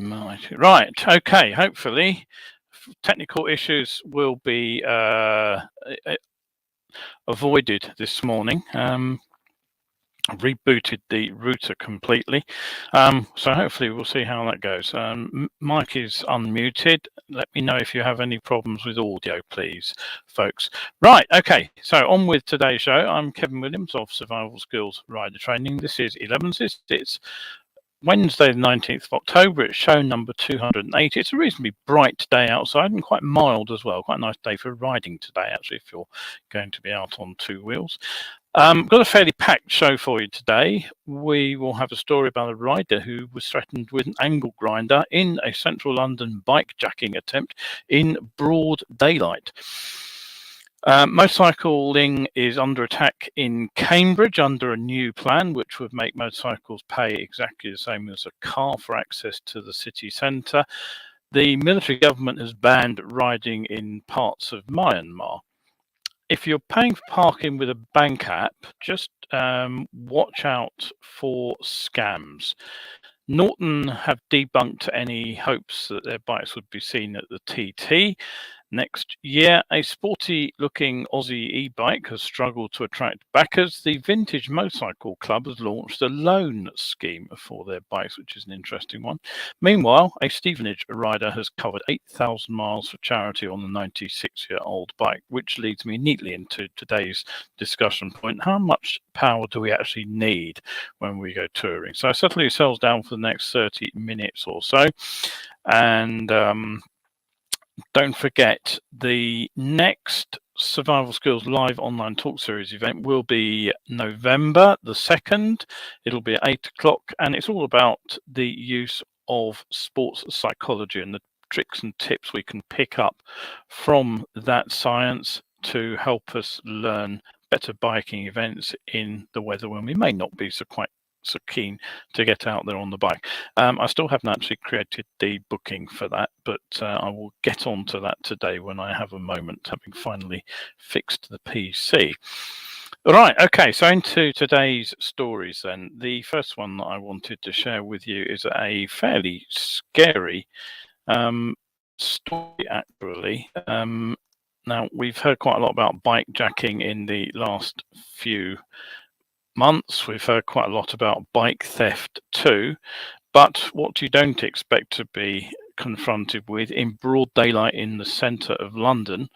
Right, okay, hopefully technical issues will be avoided this morning. Rebooted the router completely, so hopefully we'll see how that goes. Mike is unmuted. Let me know if you have any problems with audio, please, folks. Right, okay, so on with today's show. I'm Kevin Williams of Survival Skills Rider Training. This is ELEVENSES. It's Wednesday the 19th of October. It's show number 280. It's a reasonably bright day outside and quite mild as well. Quite a nice day for riding today, actually, if you're going to be out on two wheels. Got a fairly packed show for you today. We will have a story about a rider who was threatened with an angle grinder in a central London bike jacking attempt in broad daylight. Motorcycling is under attack in Cambridge under a new plan which would make motorcycles pay exactly the same as a car for access to the city centre. The military government has banned riding in parts of Myanmar. If you're paying for parking with a bank app, just watch out for scams. Norton have debunked any hopes that their bikes would be seen at the TT. Next year, a sporty-looking Aussie e-bike has struggled to attract backers. The Vintage Motorcycle Club has launched a loan scheme for their bikes, which is an interesting one. Meanwhile, a Stevenage rider has covered 8,000 miles for charity on the 96-year-old bike, which leads me neatly into today's discussion point. How much power do we actually need when we go touring? So settle yourselves down for the next 30 minutes or so. And don't forget, the next Survival Skills Live Online Talk Series event will be November the 2nd. It'll be at 8 o'clock, and it's all about the use of sports psychology and the tricks and tips we can pick up from that science to help us learn better biking events in the weather when we may not be so keen to get out there on the bike. I still haven't actually created the booking for that, but I will get on to that today when I have a moment, having finally fixed the PC. All right, okay, so into today's stories then. The first one that I wanted to share with you is a fairly scary story, actually. Now, we've heard quite a lot about bike jacking in the last few months. We've heard quite a lot about bike theft too, but what you don't expect to be confronted with in broad daylight in the centre of London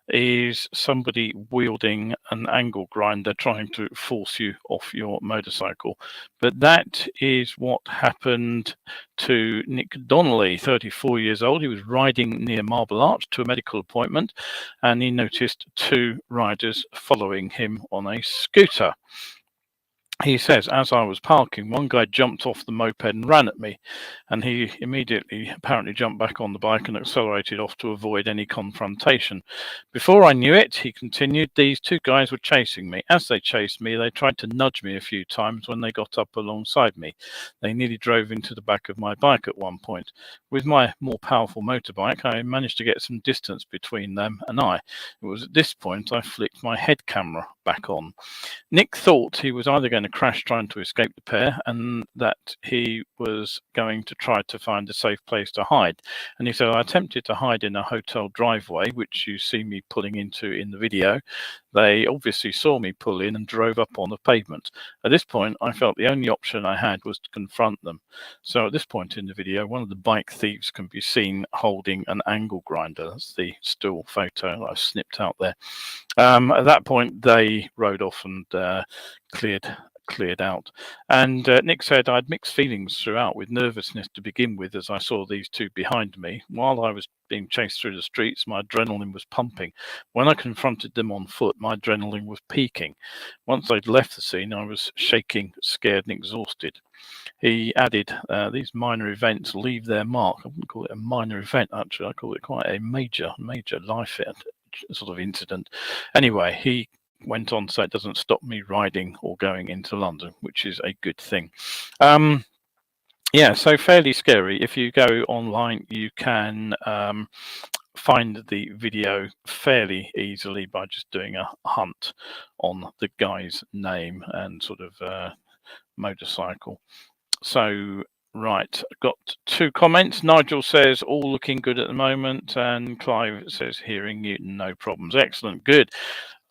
is somebody wielding an angle grinder trying to force you off your motorcycle. But that is what happened to Nick Donnelly, 34 years old. He was riding near Marble Arch to a medical appointment, and he noticed two riders following him on a scooter. He says, as I was parking, one guy jumped off the moped and ran at me, and he immediately apparently jumped back on the bike and accelerated off to avoid any confrontation. Before I knew it, he continued, these two guys were chasing me. As they chased me, they tried to nudge me a few times when they got up alongside me. They nearly drove into the back of my bike at one point. With my more powerful motorbike, I managed to get some distance between them and I. It was at this point I flicked my head camera back on. Nick thought he was either going to crash trying to escape the pair and that he was going to try to find a safe place to hide. And he said, I attempted to hide in a hotel driveway, which you see me pulling into in the video. They obviously saw me pull in and drove up on the pavement. At this point, I felt the only option I had was to confront them. So at this point in the video, one of the bike thieves can be seen holding an angle grinder. That's the still photo I've snipped out there. At that point, they rode off and cleared out. And Nick said, I had mixed feelings throughout, with nervousness to begin with as I saw these two behind me. While I was being chased through the streets, my adrenaline was pumping. When I confronted them on foot, my adrenaline was peaking. Once I'd left the scene, I was shaking, scared and exhausted. He added, these minor events leave their mark. I wouldn't call it a minor event, actually. I call it quite a major life sort of incident. Anyway, he went on to say it doesn't stop me riding or going into London, which is a good thing. Yeah, so fairly scary. If you go online, you can find the video fairly easily by just doing a hunt on the guy's name and sort of motorcycle. So Right, got 2 comments. Nigel says all looking good at the moment, and Clive says hearing you, no problems. Excellent, good.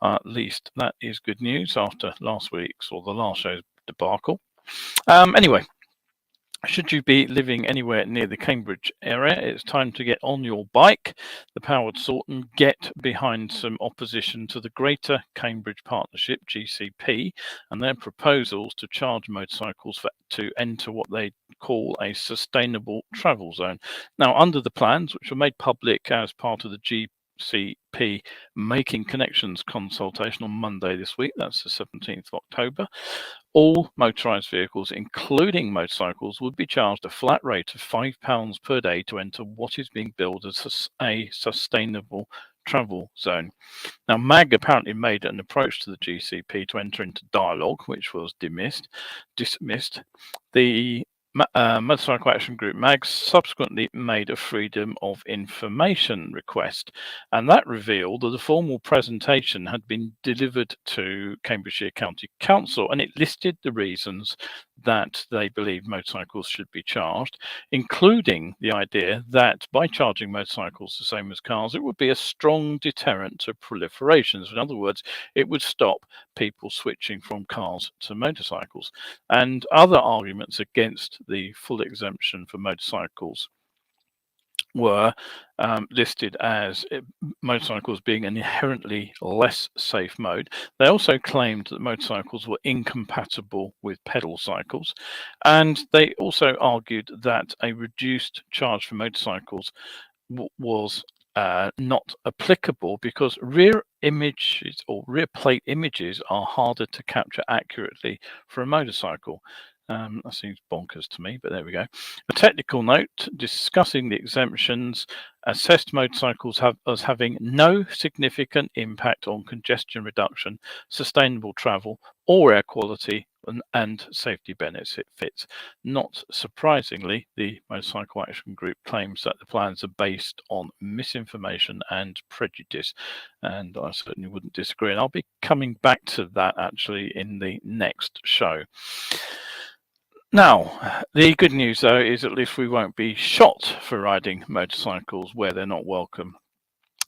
At least that is good news after last week's or the last show's debacle. Anyway, should you be living anywhere near the Cambridge area, it's time to get on your bike. The powered Norton get behind some opposition to the Greater Cambridge Partnership, GCP, and their proposals to charge motorcycles to enter what they call a sustainable travel zone. Now, under the plans, which were made public as part of the GCP Making Connections consultation on Monday this week, that's the 17th of October, all motorised vehicles, including motorcycles, would be charged a flat rate of £5 per day to enter what is being billed as a sustainable travel zone. Now, MAG apparently made an approach to the GCP to enter into dialogue, which was dismissed. The Motorcycle Action Group MAG subsequently made a Freedom of Information request, and that revealed that a formal presentation had been delivered to Cambridgeshire County Council, and it listed the reasons that they believe motorcycles should be charged, including the idea that by charging motorcycles the same as cars, it would be a strong deterrent to proliferation. So in other words, it would stop people switching from cars to motorcycles. And other arguments against the full exemption for motorcycles were listed as motorcycles being an inherently less safe mode. They also claimed that motorcycles were incompatible with pedal cycles, and they also argued that a reduced charge for motorcycles was not applicable because rear images or rear plate images are harder to capture accurately for a motorcycle. That seems bonkers to me, but there we go. A technical note discussing the exemptions assessed motorcycles as having no significant impact on congestion reduction, sustainable travel, or air quality and safety benefits. Not surprisingly, the Motorcycle Action Group claims that the plans are based on misinformation and prejudice, and I certainly wouldn't disagree. And I'll be coming back to that actually in the next show. Now, the good news, though, is at least we won't be shot for riding motorcycles where they're not welcome.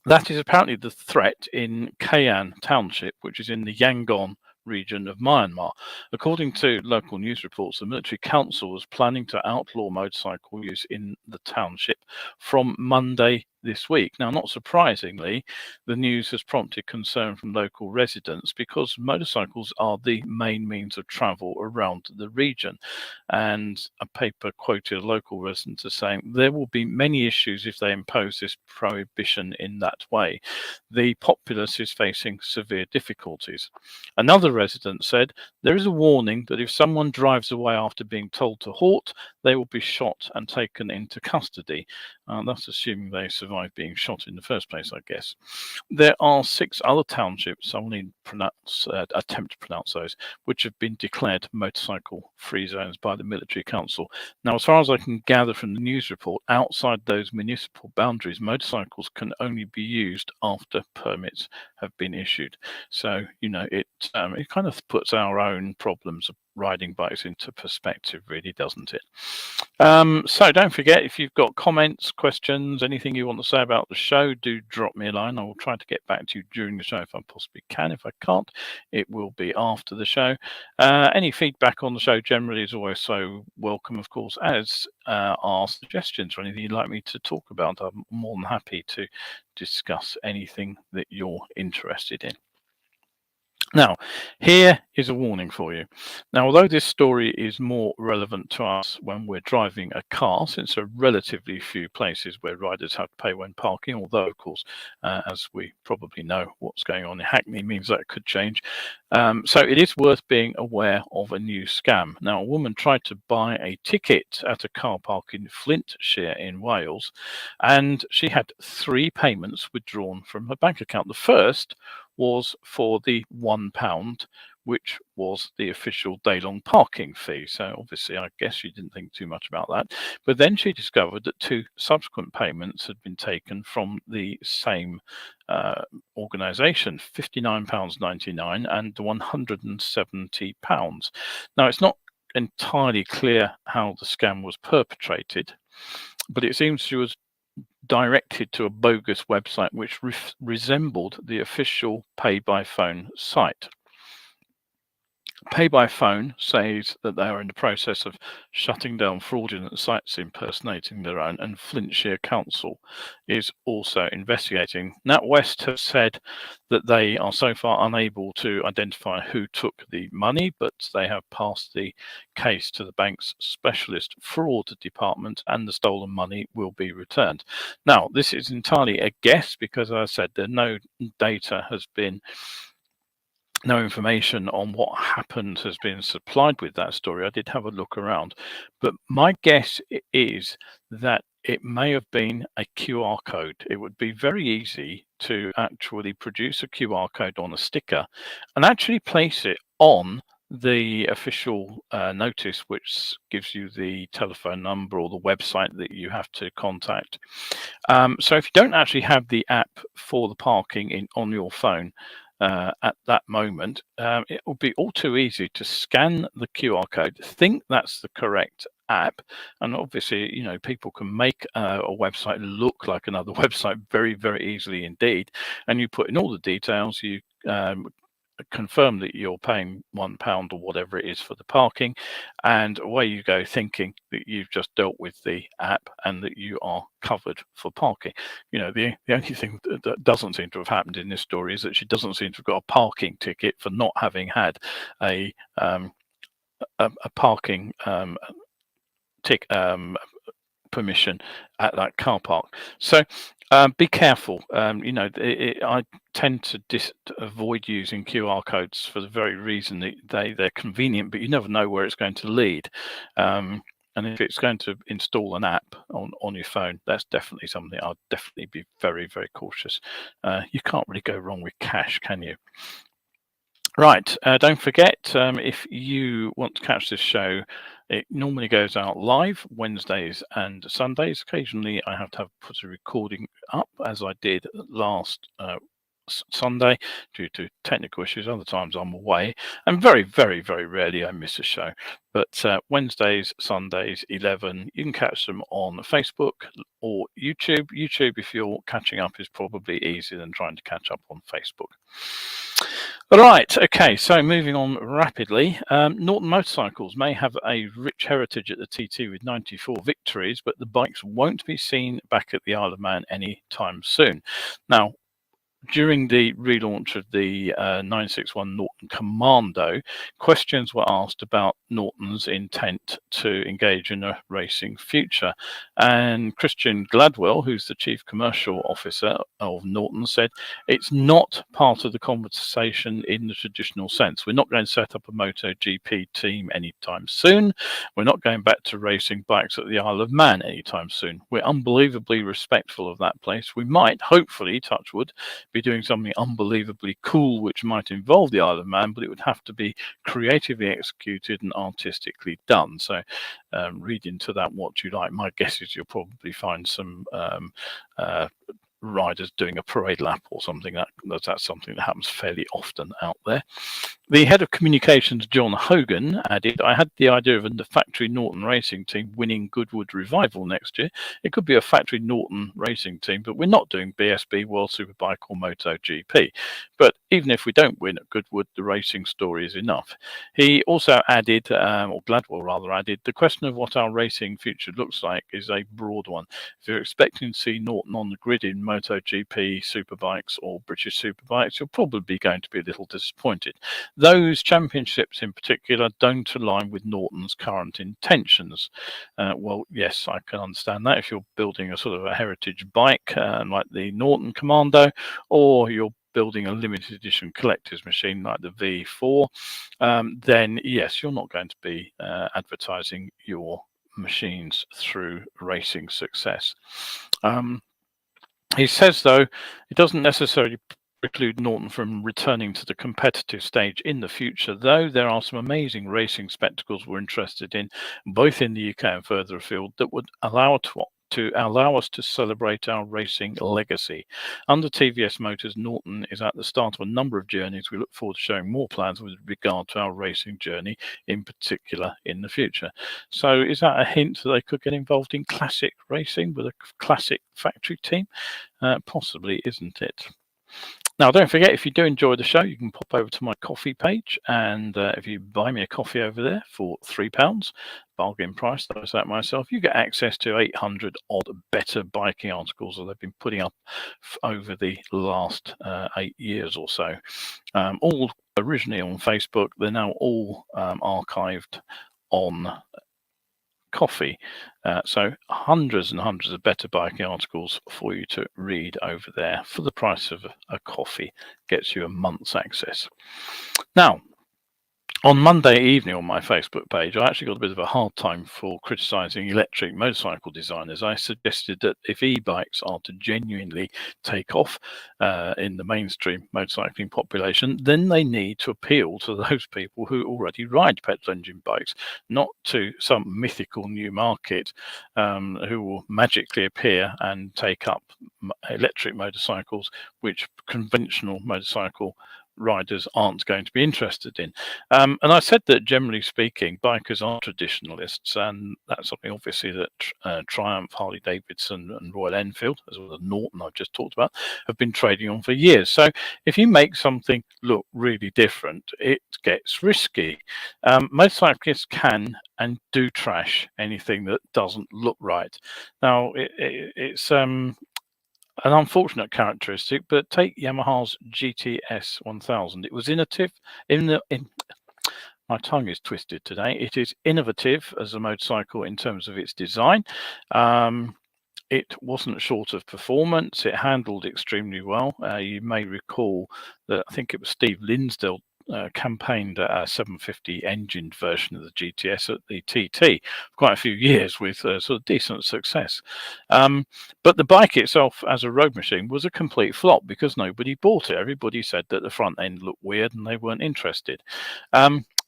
That is apparently the threat in Kayan Township, which is in the Yangon region of Myanmar. According to local news reports, the military council was planning to outlaw motorcycle use in the township from Monday this week. Now, not surprisingly, the news has prompted concern from local residents because motorcycles are the main means of travel around the region. And a paper quoted a local resident as saying, there will be many issues if they impose this prohibition in that way. The populace is facing severe difficulties. Another resident said, there is a warning that if someone drives away after being told to halt, they will be shot and taken into custody. That's assuming they survived being shot in the first place, I guess. There are 6 other townships, I will need to attempt to pronounce those, which have been declared motorcycle free zones by the military council. Now, as far as I can gather from the news report, outside those municipal boundaries, motorcycles can only be used after permits have been issued. So, you know, it kind of puts our own problems of riding bikes into perspective, really, doesn't it? So don't forget, if you've got comments, questions, anything you want to say about the show, do drop me a line. I will try to get back to you during the show if I possibly can. If I can't, it will be after the show. Any feedback on the show generally is always so welcome, of course, as are suggestions or anything you'd like me to talk about. I'm more than happy to discuss anything that you're interested in. Now, here is a warning for you. Now, although this story is more relevant to us when we're driving a car, since there are relatively few places where riders have to pay when parking, although, of course, as we probably know, what's going on in Hackney means that could change. So it is worth being aware of a new scam. Now, a woman tried to buy a ticket at a car park in Flintshire in Wales, and she had 3 payments withdrawn from her bank account. The first was for the £1, which was the official day-long parking fee. So obviously, I guess she didn't think too much about that. But then she discovered that 2 subsequent payments had been taken from the same organisation, £59.99 and £170. Now, it's not entirely clear how the scam was perpetrated, but it seems she was directed to a bogus website which resembled the official pay by phone site. Pay by Phone says that they are in the process of shutting down fraudulent sites impersonating their own, and Flintshire Council is also investigating. NatWest have said that they are so far unable to identify who took the money, but they have passed the case to the bank's specialist fraud department, and the stolen money will be returned. Now, this is entirely a guess because, as I said, no information on what happened has been supplied with that story. I did have a look around, but my guess is that it may have been a QR code. It would be very easy to actually produce a QR code on a sticker and actually place it on the official notice, which gives you the telephone number or the website that you have to contact. So if you don't actually have the app for the parking on your phone, at that moment, it will be all too easy to scan the QR code, think that's the correct app, and obviously, people can make a website look like another website very, very easily indeed. And you put in all the details, you confirm that you're paying £1 or whatever it is for the parking, and away you go, thinking that you've just dealt with the app and that you are covered for parking. The only thing that doesn't seem to have happened in this story is that she doesn't seem to have got a parking ticket for not having had a parking permission at that car park. So be careful. I tend to avoid using QR codes for the very reason that they're convenient, but you never know where it's going to lead. And if it's going to install an app on your phone, that's definitely something I'd definitely be very, very cautious. You can't really go wrong with cash, can you? Right, don't forget, if you want to catch this show, it normally goes out live Wednesdays and Sundays. Occasionally I have to put a recording up, as I did last Sunday due to technical issues. Other times I'm away, and very, very, very rarely I miss a show. But Wednesdays, Sundays, 11, you can catch them on Facebook or YouTube. YouTube, if you're catching up, is probably easier than trying to catch up on Facebook. All right, okay, so moving on rapidly. Norton Motorcycles may have a rich heritage at the TT with 94 victories, but the bikes won't be seen back at the Isle of Man anytime soon. Now, during the relaunch of the 961 Norton Commando, questions were asked about Norton's intent to engage in a racing future. And Christian Gladwell, who's the Chief Commercial Officer of Norton, said, "It's not part of the conversation in the traditional sense. We're not going to set up a MotoGP team anytime soon. We're not going back to racing bikes at the Isle of Man anytime soon. We're unbelievably respectful of that place. We might, hopefully, touch wood, be doing something unbelievably cool which might involve the Isle of Man, but it would have to be creatively executed and artistically done." So read into that what you like. My guess is you'll probably find some riders doing a parade lap or something. That's something that happens fairly often out there. The head of communications, John Hogan, added, "I had the idea of a factory Norton racing team winning Goodwood Revival next year. It could be a factory Norton racing team, but we're not doing BSB, World Superbike or MotoGP. But even if we don't win at Goodwood, the racing story is enough." He also added, or Gladwell rather added, "The question of what our racing future looks like is a broad one. If you're expecting to see Norton on the grid in MotoGP, Superbikes or British Superbikes, you're probably going to be a little disappointed. Those championships in particular don't align with Norton's current intentions." Well, yes, I can understand that. If you're building a sort of a heritage bike like the Norton Commando, or you're building a limited edition collector's machine like the V4, then yes, you're not going to be advertising your machines through racing success. He says, though, it doesn't necessarily preclude Norton from returning to the competitive stage in the future, though there are some amazing racing spectacles we're interested in, both in the UK and further afield, that would allow to allow us to celebrate our racing legacy. Under TVS Motors, Norton is at the start of a number of journeys. We look forward to showing more plans with regard to our racing journey, in particular in the future. So is that a hint that they could get involved in classic racing with a classic factory team? Possibly, isn't it? Now, don't forget, if you do enjoy the show, you can pop over to my coffee page, and if you buy me a coffee over there for £3, bargain price, that was that myself, you get access to 800 odd better biking articles that they've been putting up over the last 8 years or so. All originally on Facebook, they're now all archived on coffee. So hundreds and hundreds of better biking articles for you to read over there for the price of a coffee. Gets you a month's access. Now, on Monday evening on my Facebook page, I actually got a bit of a hard time for criticising electric motorcycle designers. I suggested that if e-bikes are to genuinely take off in the mainstream motorcycling population, then they need to appeal to those people who already ride petrol engine bikes, not to some mythical new market who will magically appear and take up electric motorcycles, which conventional motorcycle riders aren't going to be interested in. And I said that generally speaking, bikers are traditionalists, and that's something obviously that Triumph, Harley Davidson and Royal Enfield, as well as Norton I've just talked about, have been trading on for years. So if you make something look really different, it gets risky. Motorcyclists can and do trash anything that doesn't look right. Now, it's an unfortunate characteristic, but take Yamaha's GTS 1000. It was innovative my tongue is twisted today. It is innovative as a motorcycle in terms of its design. It wasn't short of performance. It handled extremely well. You may recall that I think it was Steve Linsdell campaigned a 750 engined version of the GTS at the TT for quite a few years with sort of decent success. But the bike itself as a road machine was a complete flop because nobody bought it. Everybody said that the front end looked weird and they weren't interested.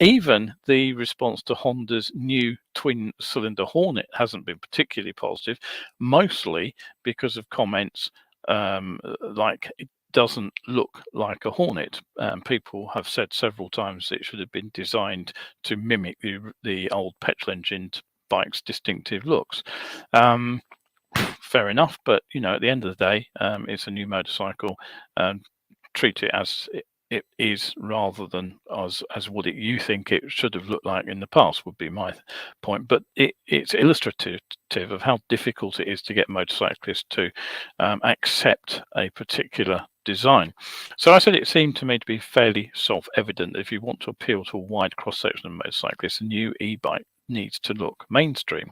Even the response to Honda's new twin cylinder Hornet hasn't been particularly positive, mostly because of comments like it doesn't look like a Hornet. People have said several times it should have been designed to mimic the old petrol engined bike's distinctive looks. Fair enough, but you know, at the end of the day, it's a new motorcycle. Treat it as it is rather than as what you think it should have looked like in the past would be my point. But it's illustrative of how difficult it is to get motorcyclists to accept a particular design. So I said it seemed to me to be fairly self-evident that if you want to appeal to a wide cross-section of motorcyclists, a new e-bike needs to look mainstream.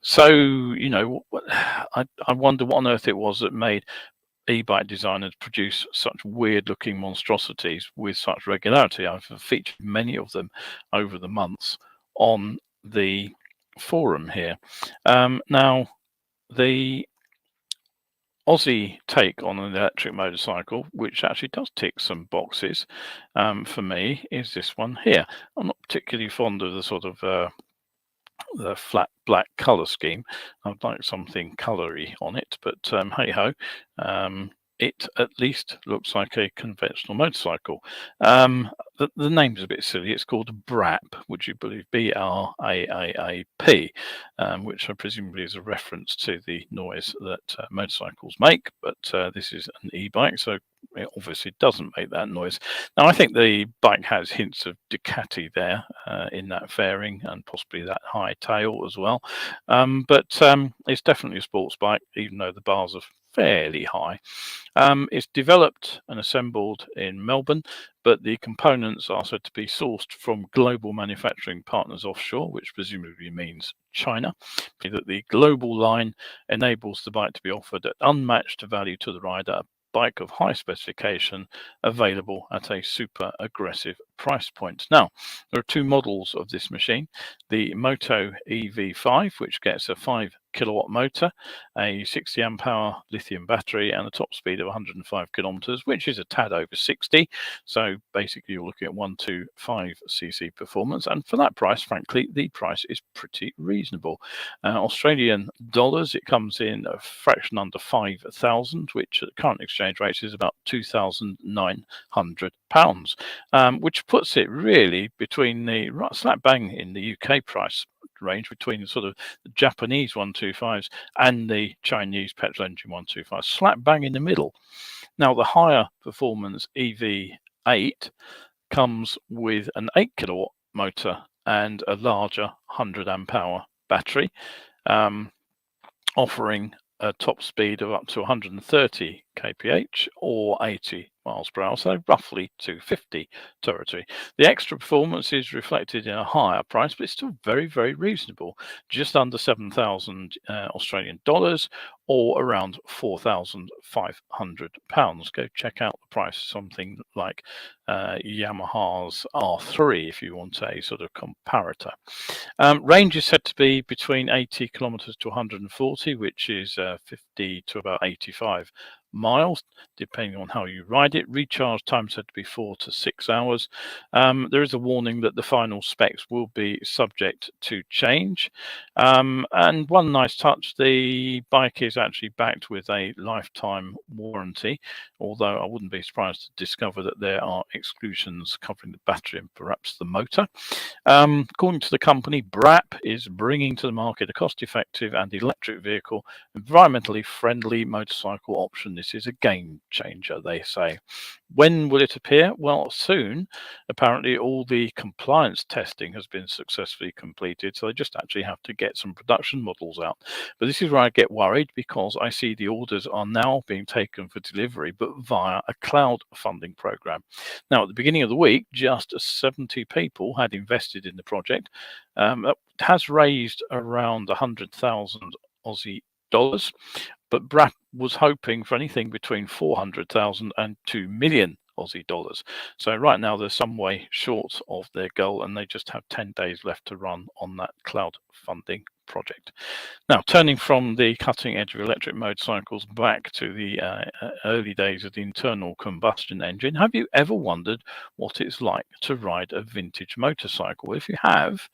So, you know, I wonder what on earth it was that made e-bike designers produce such weird looking monstrosities with such regularity. I've featured many of them over the months on the forum here. Now, the Aussie take on an electric motorcycle, which actually does tick some boxes for me, is this one here. I'm not particularly fond of the sort of the flat black color scheme. I'd like something colory on it, but hey ho, it at least looks like a conventional motorcycle. The name's a bit silly. It's called BRAP, would you believe? BRAAP, which presumably is a reference to the noise that motorcycles make, but this is an e-bike, so it obviously doesn't make that noise. Now, I think the bike has hints of Ducati there in that fairing and possibly that high tail as well. But it's definitely a sports bike, even though the bars are fairly high. It's developed and assembled in Melbourne, but the components are said to be sourced from global manufacturing partners offshore, which presumably means China. That the global line enables the bike to be offered at unmatched value to the rider, a bike of high specification available at a super aggressive price point. Now, there are two models of this machine: the Moto EV5, which gets a 5-kilowatt motor, a 60 amp hour lithium battery, and a top speed of 105 kilometers, which is a tad over 60. So basically, you're looking at 125cc performance, and for that price, frankly, the price is pretty reasonable. Australian dollars, it comes in a fraction under 5,000, which at current exchange rates is about £2,900, which puts it really between the right slap bang in the UK price range, between sort of the Japanese 125s and the Chinese petrol engine 125, slap bang in the middle. Now, the higher performance EV8 comes with an 8-kilowatt motor and a larger 100 amp hour battery, offering a top speed of up to 130 kph or 80 miles per hour, so roughly 250 territory. The extra performance is reflected in a higher price, but it's still very, very reasonable, just under 7,000 Australian dollars, or around £4,500. Go check out the price, something like Yamaha's R3 if you want a sort of comparator. Range is said to be between 80 kilometers to 140, which is 50 to about 85 miles, depending on how you ride it. Recharge time said to be 4 to 6 hours. There is a warning that the final specs will be subject to change. And one nice touch, the bike is actually backed with a lifetime warranty, although I wouldn't be surprised to discover that there are exclusions covering the battery and perhaps the motor. According to the company, BRAP is bringing to the market a cost-effective and electric vehicle, environmentally friendly motorcycle option. This is a game changer, they say. When will it appear? Well, soon. Apparently, all the compliance testing has been successfully completed, so they just actually have to get some production models out. But this is where I get worried, because I see the orders are now being taken for delivery, but via a cloud funding program. Now, at the beginning of the week, just 70 people had invested in the project. It has raised around 100,000 Aussie dollars, but BRAP was hoping for anything between 400,000 and 2 million Aussie dollars. So right now they're some way short of their goal, and they just have 10 days left to run on that cloud funding project. Now, turning from the cutting edge of electric motorcycles back to the early days of the internal combustion engine, have you ever wondered what it's like to ride a vintage motorcycle? If you have,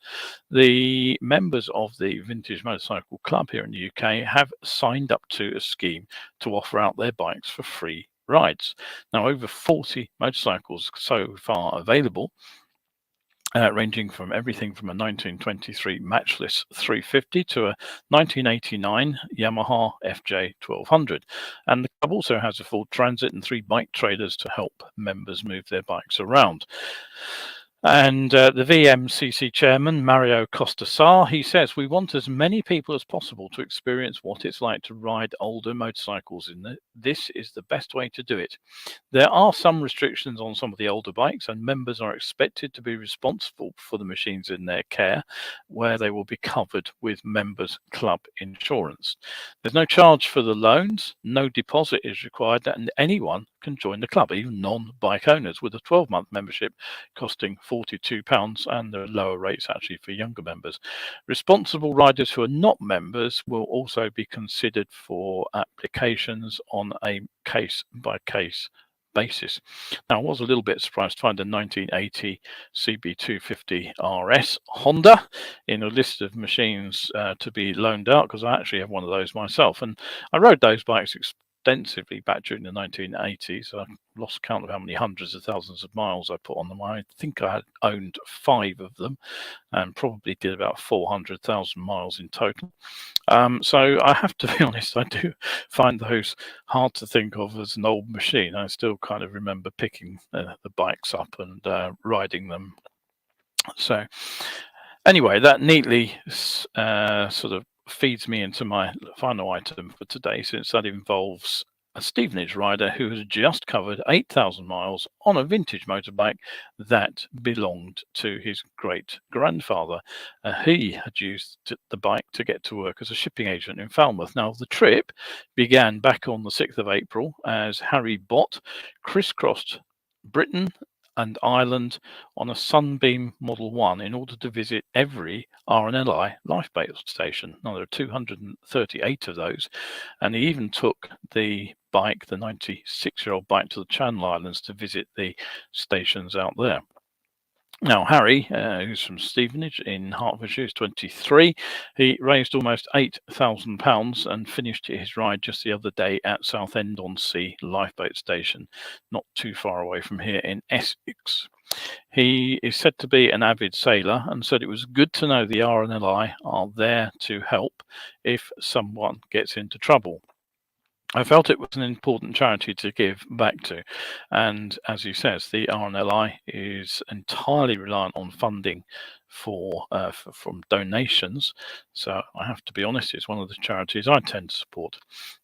the members of the Vintage Motorcycle Club here in the UK have signed up to a scheme to offer out their bikes for free rides. Now, over 40 motorcycles so far available, ranging from everything from a 1923 Matchless 350 to a 1989 Yamaha FJ 1200. And the club also has a full transit and 3 bike traders to help members move their bikes around. And the VMCC chairman, Mario Costasar, he says, we want as many people as possible to experience what it's like to ride older motorcycles. This is the best way to do it. There are some restrictions on some of the older bikes, and members are expected to be responsible for the machines in their care, where they will be covered with members' club insurance. There's no charge for the loans, no deposit is required, and anyone can join the club, even non-bike owners, with a 12-month membership costing £42, and there are lower rates actually for younger members. Responsible riders who are not members will also be considered for applications on a case-by-case basis. Now, I was a little bit surprised to find a 1980 CB250 RS Honda in a list of machines to be loaned out, because I actually have one of those myself, and I rode those bikes extensively back during the 1980s. I lost count of how many hundreds of thousands of miles I put on them. I think I had owned 5 of them and probably did about 400,000 miles in total. So I have to be honest, I do find those hard to think of as an old machine. I still kind of remember picking the bikes up and riding them. So anyway, that neatly sort of feeds me into my final item for today, since that involves a Stevenage rider who has just covered 8,000 miles on a vintage motorbike that belonged to his great-grandfather. He had used the bike to get to work as a shipping agent in Falmouth. Now, the trip began back on the 6th of April as Harry Bott crisscrossed Britain and Ireland on a Sunbeam Model 1 in order to visit every RNLI lifeboat station. Now, there are 238 of those, and he even took the bike, the 96-year-old bike, to the Channel Islands to visit the stations out there. Now, Harry, who's from Stevenage in Hertfordshire, is 23. He raised almost £8,000 and finished his ride just the other day at Southend-on-Sea lifeboat station, not too far away from here in Essex. He is said to be an avid sailor and said it was good to know the RNLI are there to help if someone gets into trouble. I felt it was an important charity to give back to, and as he says, the RNLI is entirely reliant on funding from donations. So I have to be honest, it's one of the charities I tend to support.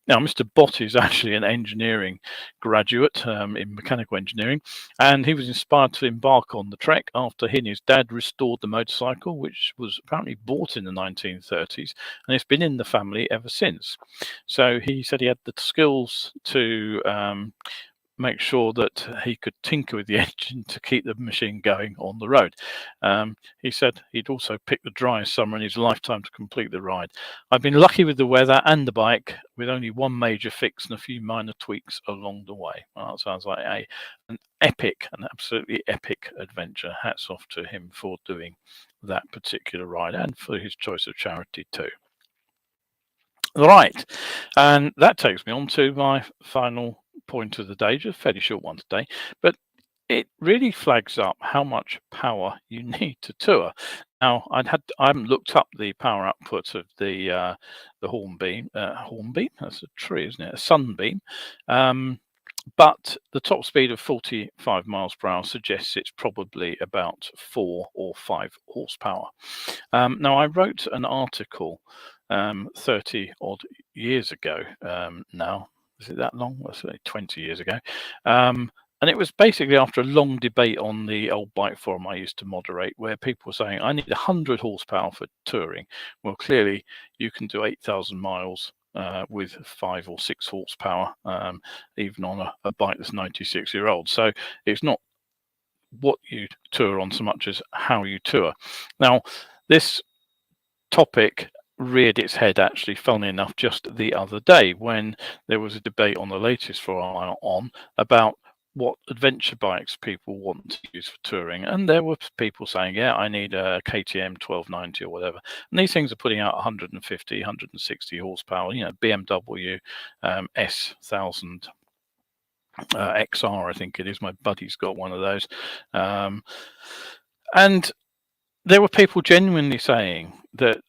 Now, Mr. Bott is actually an engineering graduate in mechanical engineering, and he was inspired to embark on the trek after he and his dad restored the motorcycle, which was apparently bought in the 1930s, and it's been in the family ever since. So he said he had the skills to make sure that he could tinker with the engine to keep the machine going on the road. He said he'd also picked the driest summer in his lifetime to complete the ride. I've been lucky with the weather and the bike, with only one major fix and a few minor tweaks along the way. Well, that sounds like an absolutely epic adventure. Hats off to him for doing that particular ride and for his choice of charity too. Right, and that takes me on to my final point of the day, just a fairly short one today, but it really flags up how much power you need to tour. Now, I haven't looked up the power output of the hornbeam. Hornbeam? That's a tree, isn't it? A sunbeam. But the top speed of 45 miles per hour suggests it's probably about 4 or 5 horsepower. Now, I wrote an article 30 odd years ago now. Is it that long? Well, 20 years ago. And it was basically after a long debate on the old bike forum I used to moderate, where people were saying, I need 100 horsepower for touring. Well, clearly you can do 8,000 miles with 5 or 6 horsepower, even on a bike that's 96-year-old. So it's not what you tour on so much as how you tour. Now, this topic reared its head, actually, funnily enough, just the other day when there was a debate on the latest forum on about what adventure bikes people want to use for touring, and there were people saying, yeah, I need a KTM 1290 or whatever, and these things are putting out 150, 160 horsepower, you know, BMW S1000 XR, I think it is. My buddy's got one of those, and there were people genuinely saying that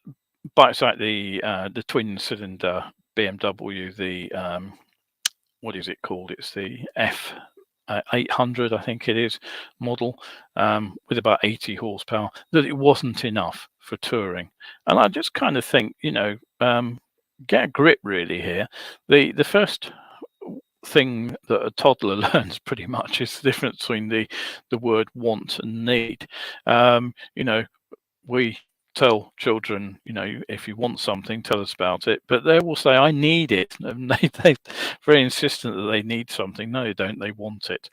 bikes like the twin cylinder BMW, the what is it called? It's the F 800, I think it is, model, with about 80 horsepower, that it wasn't enough for touring. And I just kind of think, you know, get a grip really here. The first thing that a toddler learns pretty much is the difference between the word want and need. You know, we tell children, you know, if you want something, tell us about it, but they will say, I need it, and they're very insistent that they need something. No, they don't, they want it.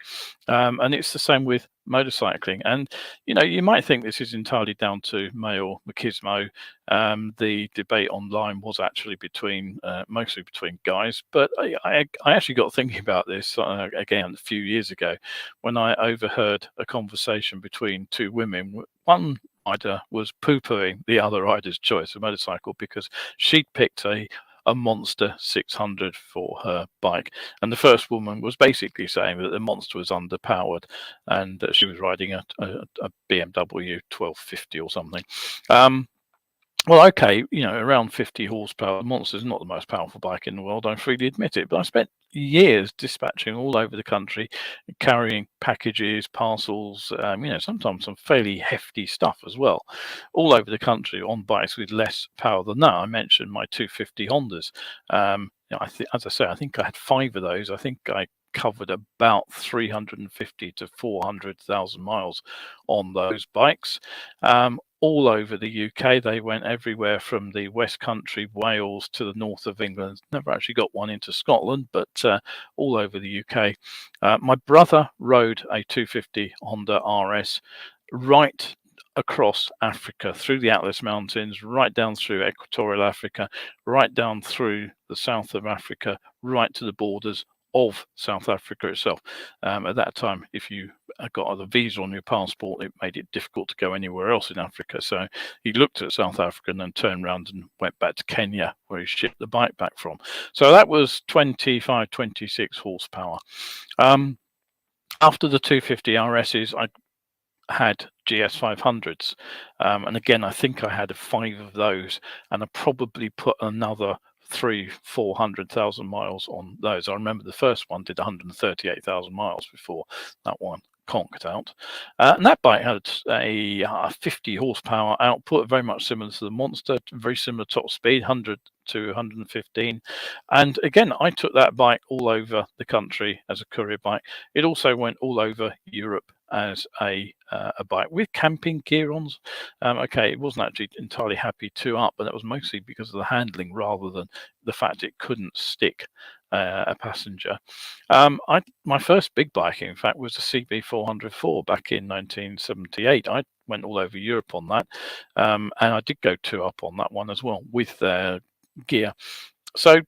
And it's the same with motorcycling. And, you know, you might think this is entirely down to male machismo. The debate online was actually mostly between guys, but I actually got thinking about this again a few years ago when I overheard a conversation between two women. One rider was poo-pooing the other rider's choice of motorcycle because she'd picked a Monster 600 for her bike, and the first woman was basically saying that the Monster was underpowered and that she was riding a BMW 1250 or something. Well, okay, you know, around 50 horsepower. Monster is not the most powerful bike in the world, I freely admit it, but I spent years dispatching all over the country, carrying packages, parcels, you know, sometimes some fairly hefty stuff as well, all over the country on bikes with less power than that. I mentioned my 250 Hondas. You know, as I say, I think I had 5 of those. I think I covered about 350 to 400,000 miles on those bikes. all over the UK. They went everywhere from the West Country, Wales, to the north of England. Never actually got one into Scotland, but all over the UK. My brother rode a 250 Honda RS right across Africa, through the Atlas Mountains, right down through Equatorial Africa, right down through the south of Africa, right to the borders of South Africa itself. At that time, if you got a visa on your passport, it made it difficult to go anywhere else in Africa. So he looked at South Africa and then turned around and went back to Kenya, where he shipped the bike back from. So that was 25, 26 horsepower. After the 250 RSs, I had GS 500s, and again, I think I had 5 of those, and I probably put another 300,000-400,000 miles on those. I remember the first one did 138,000 miles before that one conked out, and that bike had a 50 horsepower output, very much similar to the Monster, very similar top speed, 100 to 115. And again, I took that bike all over the country as a courier bike. It also went all over Europe as a bike with camping gear on. Okay, it wasn't actually entirely happy 2-up, but that was mostly because of the handling rather than the fact it couldn't stick a passenger. My first big bike, in fact, was a CB 404 back in 1978. I went all over Europe on that, and I did go 2-up on that one as well with gear. So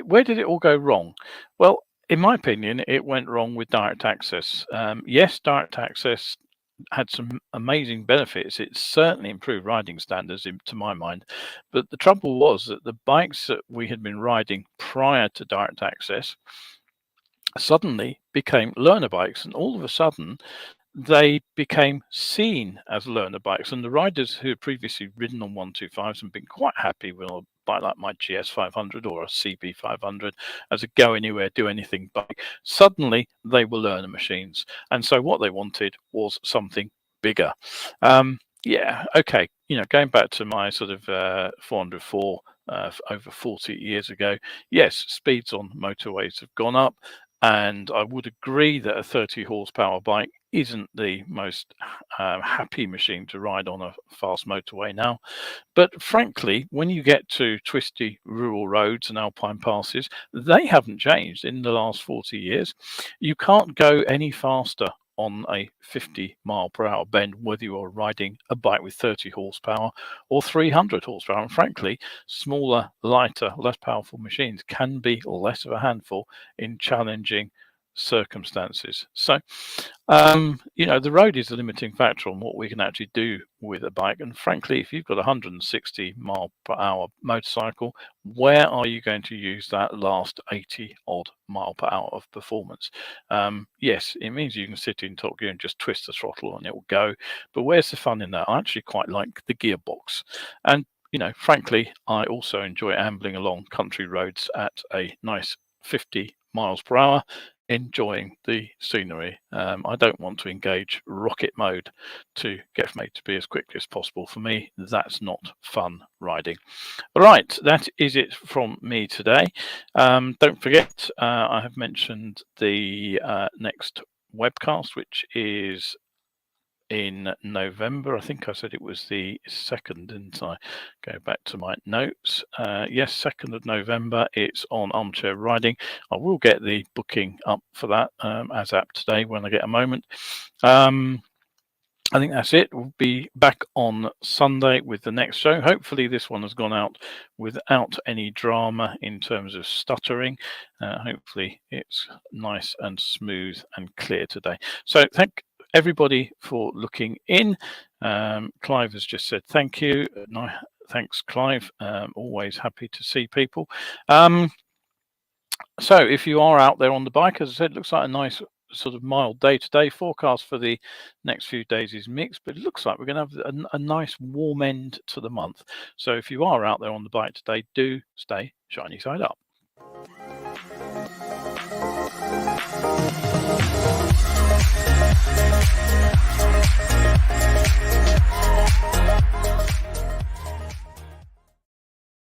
where did it all go wrong? Well, in my opinion, it went wrong with direct access. Yes, direct access had some amazing benefits. It certainly improved riding standards, to my mind. But the trouble was that the bikes that we had been riding prior to direct access suddenly became learner bikes, and all of a sudden they became seen as learner bikes, and the riders who had previously ridden on 125s and been quite happy with a bike like my GS 500 or a CB 500 as a go anywhere, do anything bike, suddenly they were learner machines. And so what they wanted was something bigger. Yeah, okay, going back to my sort of 404 over 40 years ago, yes, speeds on motorways have gone up, and I would agree that a 30 horsepower bike isn't the most happy machine to ride on a fast motorway now. But frankly, when you get to twisty rural roads and alpine passes, they haven't changed in the last 40 years. You can't go any faster on a 50-mile-per-hour bend, whether you're riding a bike with 30 horsepower or 300 horsepower. And frankly, smaller, lighter, less powerful machines can be less of a handful in challenging circumstances. So the road is the limiting factor on what we can actually do with a bike. And frankly, if you've got a 160-mile-per-hour motorcycle, where are you going to use that last 80-odd mile per hour of performance? Yes, it means you can sit in top gear and just twist the throttle and it will go. But where's the fun in that? I actually quite like the gearbox. And frankly, I also enjoy ambling along country roads at a nice 50 miles per hour, enjoying the scenery. I don't want to engage rocket mode to get me to be as quickly as possible. For me, that's not fun riding. All right, that is it from me today. Don't forget, I have mentioned the next webcast, which is in November. I think I said it was the 2nd, didn't I? Go back to my notes. Yes, 2nd of November. It's on armchair riding. I will get the booking up for that as app today when I get a moment. I think that's it. We'll be back on Sunday with the next show. Hopefully this one has gone out without any drama in terms of stuttering. Hopefully it's nice and smooth and clear today. So thank everybody for looking in. Clive has just said thank you. No, thanks, Clive. Always happy to see people. So if you are out there on the bike, as I said, it looks like a nice sort of mild day today. Forecast for the next few days is mixed, but it looks like we're going to have a nice warm end to the month. So if you are out there on the bike today, do stay shiny side up.